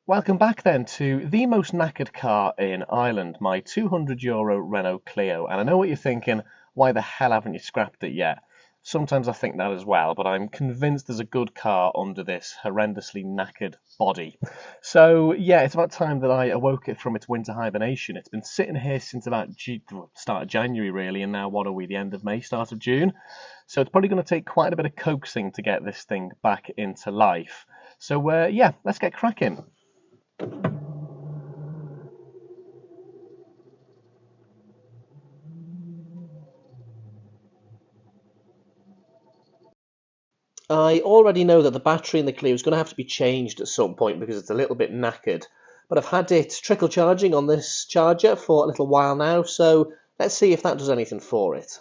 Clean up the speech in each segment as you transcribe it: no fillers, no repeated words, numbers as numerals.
Welcome back then to the most knackered car in Ireland, my €200 Renault Clio. And I know what you're thinking, why the hell haven't you scrapped it yet? Sometimes I think that as well, but I'm convinced there's a good car under this horrendously knackered body. So yeah, it's about time that I awoke it from its winter hibernation. It's been sitting here since about start of January really, and now what are we, the end of May, start of June? So it's probably going to take quite a bit of coaxing to get this thing back into life. So yeah, let's get cracking. I already know that the battery in the Clio is going to have to be changed at some point because it's a little bit knackered. But I've had it trickle charging on this charger for a little while now, so let's see if that does anything for it.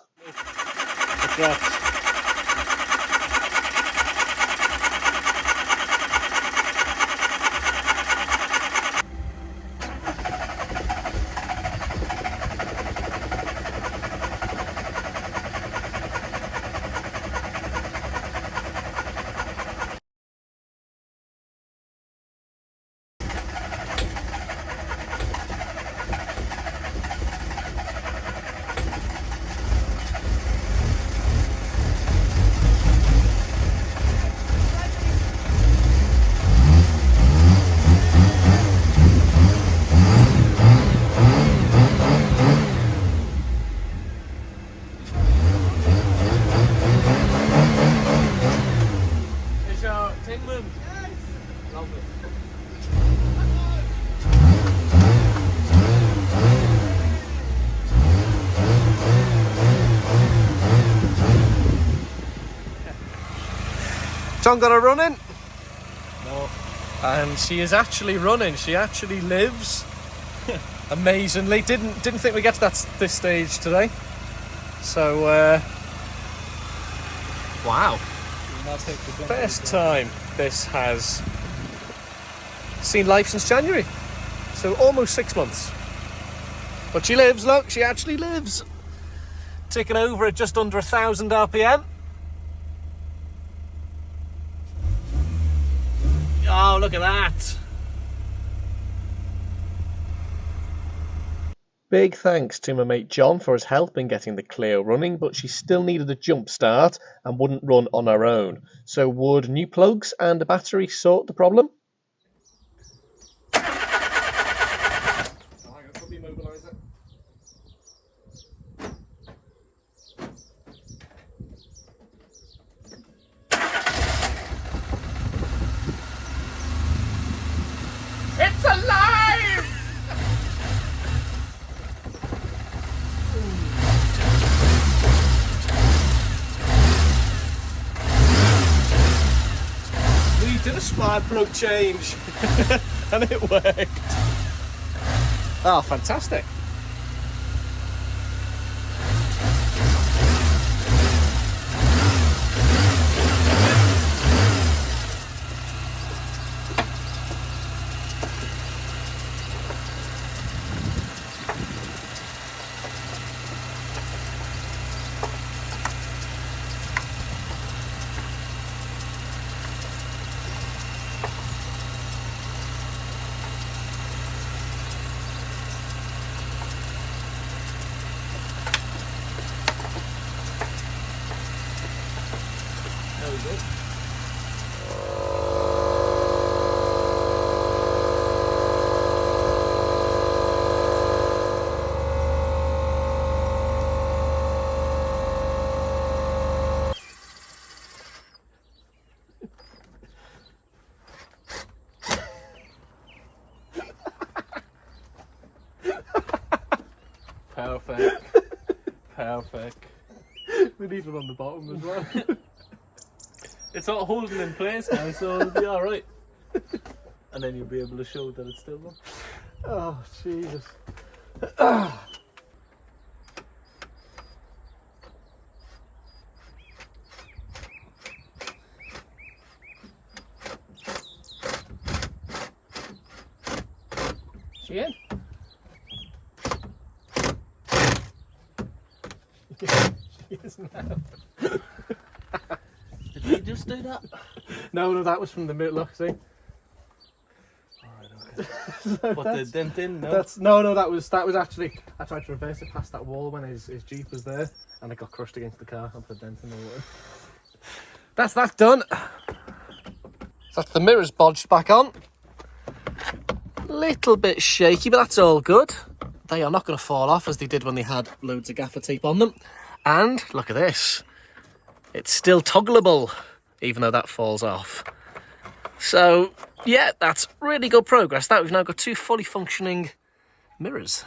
John got her running? No. And she is actually running. She actually lives. Amazingly. Didn't think we'd get to this stage today. So wow. First time this has seen life since January. So almost 6 months. But she lives, look, she actually lives. Ticking over at just under 1,000 RPM. Oh, look at that. Big thanks to my mate John for his help in getting the Clio running, but she still needed a jump start and wouldn't run on her own. So would new plugs and a battery sort the problem? It's alive! We did a spark plug change and it worked. Oh, fantastic. Perfect. Perfect. We need one on the bottom as well. It's not holding in place now, so it'll be alright. And then you'll be able to show that it's still on. Oh, Jesus. She in? She is now. Did you just do that? No, that was from the middle, look, see? Alright, What, the dent in? No. No, that was actually, I tried to reverse it past that wall when his Jeep was there, and it got crushed against the car and put a dent in the water. That's that done. That's the mirrors bodged back on. Little bit shaky, but that's all good. They are not going to fall off as they did when they had loads of gaffer tape on them. And look at this. It's still toggleable, even though that falls off. So, yeah, that's really good progress. That we've now got 2 fully functioning mirrors.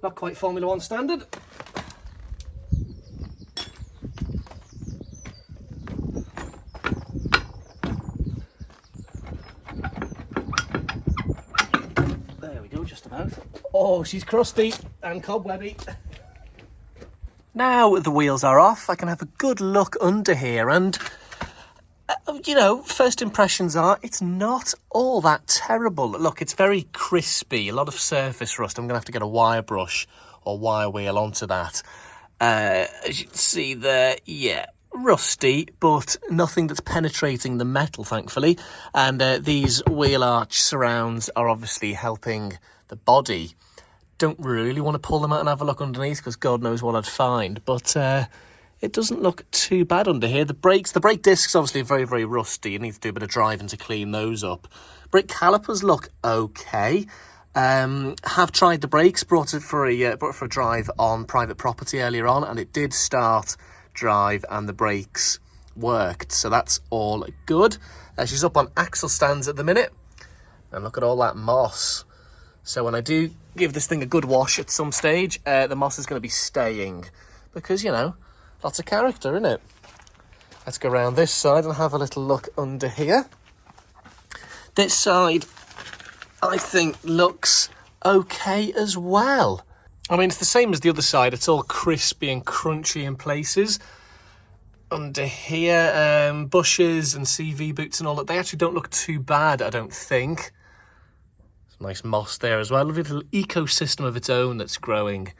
Not quite Formula 1 standard. There we go, just about. Oh, she's crusty and cobwebby. Now the wheels are off, I can have a good look under here, and you know, first impressions are it's not all that terrible. Look, it's very crispy, a lot of surface rust. I'm going to have to get a wire brush or wire wheel onto that. As you can see there, yeah, rusty, but nothing that's penetrating the metal, thankfully. And these wheel arch surrounds are obviously helping the body. Don't really want to pull them out and have a look underneath because God knows what I'd find. But it doesn't look too bad under here. The brake discs obviously are very, very rusty. You need to do a bit of driving to clean those up. Brake calipers look okay. Have tried the brakes, brought it for a drive on private property earlier on, and it did start, drive, and the brakes worked. So that's all good. She's up on axle stands at the minute. And look at all that moss. So when I do give this thing a good wash at some stage, the moss is going to be staying. Because, you know, lots of character, isn't it? Let's go around this side and have a little look under here. This side, I think, looks okay as well. I mean, it's the same as the other side. It's all crispy and crunchy in places. Under here, bushes and CV boots and all that, they actually don't look too bad, I don't think. Some nice moss there as well. Lovely little ecosystem of its own that's growing.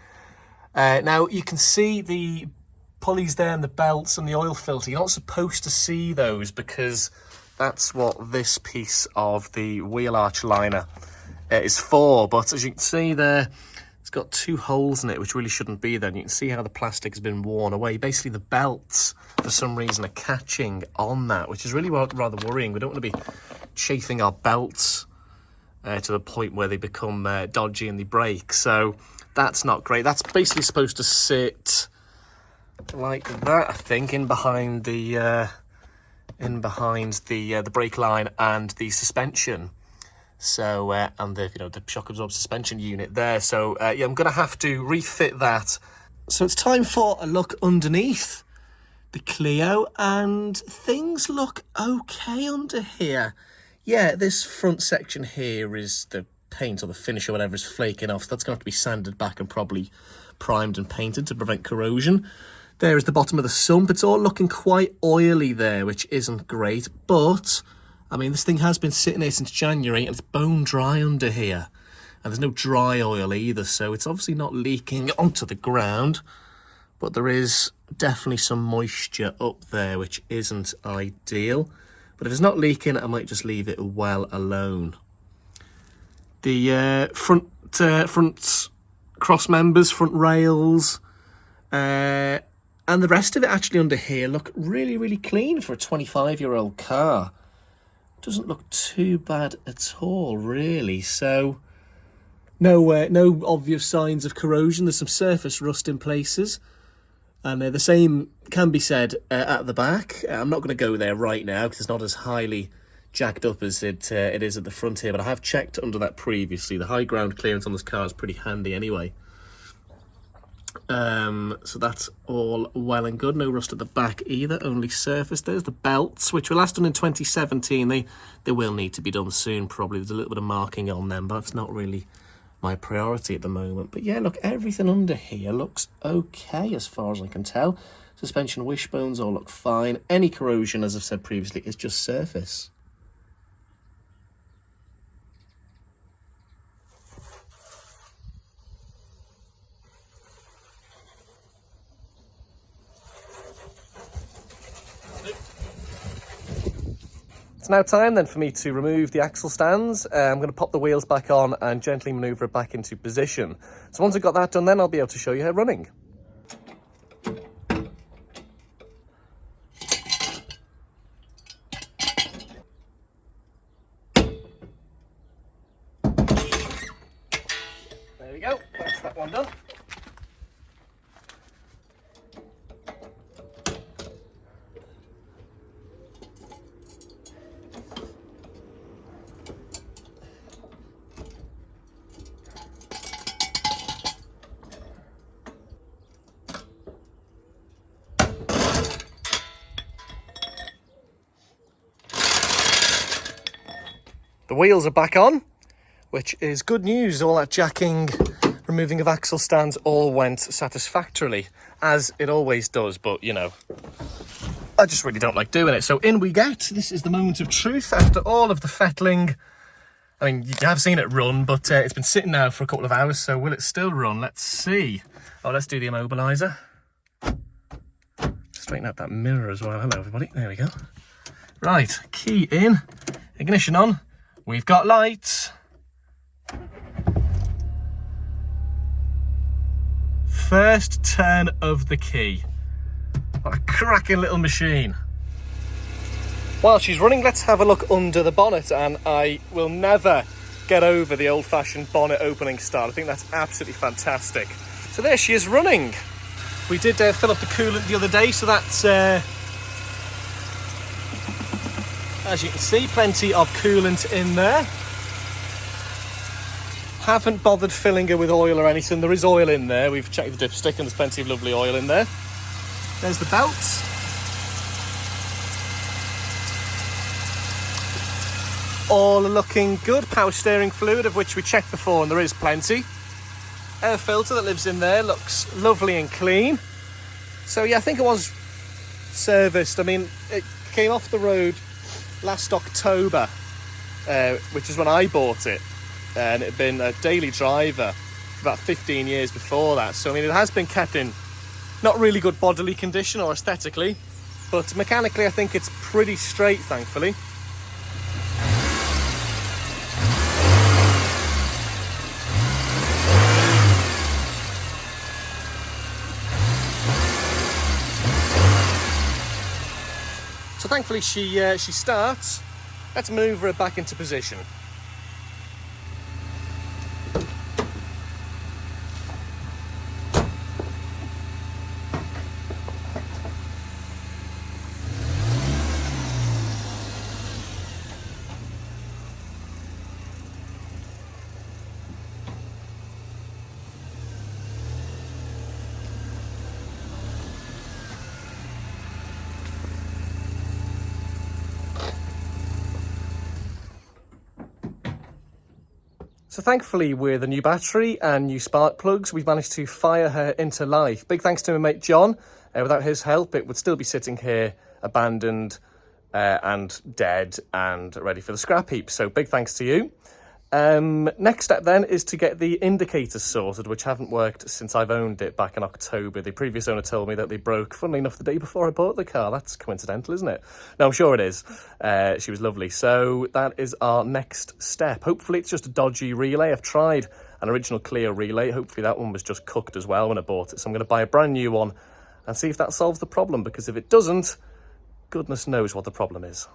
Now, you can see the pulleys there and the belts and the oil filter. You're not supposed to see those because that's what this piece of the wheel arch liner is for. But as you can see there, it's got 2 holes in it, which really shouldn't be there. And you can see how the plastic has been worn away. Basically, the belts, for some reason, are catching on that, which is really rather worrying. We don't want to be chafing our belts to the point where they become dodgy and they break. So that's not great. That's basically supposed to sit like that, I think, in behind the brake line and the suspension. So and the the shock absorb suspension unit there. So yeah, I'm gonna have to refit that. So it's time for a look underneath the Clio, and things look okay under here. Yeah, this front section here is the paint or the finish or whatever is flaking off. So that's going to have to be sanded back and probably primed and painted to prevent corrosion. There is the bottom of the sump. It's all looking quite oily there, which isn't great. But, I mean, this thing has been sitting here since January and it's bone dry under here. And there's no dry oil either, so it's obviously not leaking onto the ground. But there is definitely some moisture up there, which isn't ideal. But if it's not leaking, I might just leave it well alone. The front cross members, front rails, And the rest of it actually under here look really, really clean for a 25-year-old car. Doesn't look too bad at all, really. So no obvious signs of corrosion. There's some surface rust in places. And the same can be said at the back. I'm not going to go there right now because it's not as highly jacked up as it is at the front here. But I have checked under that previously. The high ground clearance on this car is pretty handy anyway. So that's all well and good. No rust at the back either, only surface. There's the belts, which were last done in 2017. They will need to be done soon, probably. There's a little bit of marking on them, but it's not really my priority at the moment. But yeah, look, everything under here looks okay as far as I can tell. Suspension wishbones all look fine. Any corrosion, as I've said previously, is just surface. It's now time then for me to remove the axle stands. I'm going to pop the wheels back on and gently manoeuvre it back into position. So once I've got that done, then I'll be able to show you how running. There we go, that's that one done. The wheels are back on, which is good news. All that jacking, removing of axle stands all went satisfactorily, as it always does, but you know, I just really don't like doing it. So in we get. This is the moment of truth after all of the fettling. I mean, you have seen it run, but it's been sitting now for a couple of hours, so will it still run? Let's see. Oh, let's do the immobiliser. Straighten out that mirror as well. Hello, everybody. There we go. Right, key in, ignition on. We've got lights. First turn of the key. What a cracking little machine. While she's running, let's have a look under the bonnet, and I will never get over the old-fashioned bonnet opening style. I think that's absolutely fantastic. So there she is running. We did fill up the coolant the other day, so that's as you can see, plenty of coolant in there. Haven't bothered filling her with oil or anything. There is oil in there. We've checked the dipstick and there's plenty of lovely oil in there. There's the belts. All looking good. Power steering fluid, of which we checked before, and there is plenty. Air filter that lives in there looks lovely and clean. So yeah, I think it was serviced. I mean, it came off the road last October, which is when I bought it, and it had been a daily driver for about 15 years before that. So I mean, it has been kept in not really good bodily condition or aesthetically, but mechanically I think it's pretty straight, thankfully. So thankfully she starts. Let's manoeuvre it back into position. So thankfully, with a new battery and new spark plugs, we've managed to fire her into life. Big thanks to my mate John. Without his help, it would still be sitting here abandoned and dead and ready for the scrap heap. So big thanks to you. Next step then is to get the indicators sorted, which haven't worked since I've owned it back in October. The previous owner told me that they broke, funnily enough, the day before I bought the car. That's coincidental, isn't it? No, I'm sure it is. She was lovely. So that is our next step. Hopefully it's just a dodgy relay. I've tried an original Clio relay. Hopefully that one was just cooked as well when I bought it. So I'm going to buy a brand new one and see if that solves the problem, because if it doesn't, goodness knows what the problem is.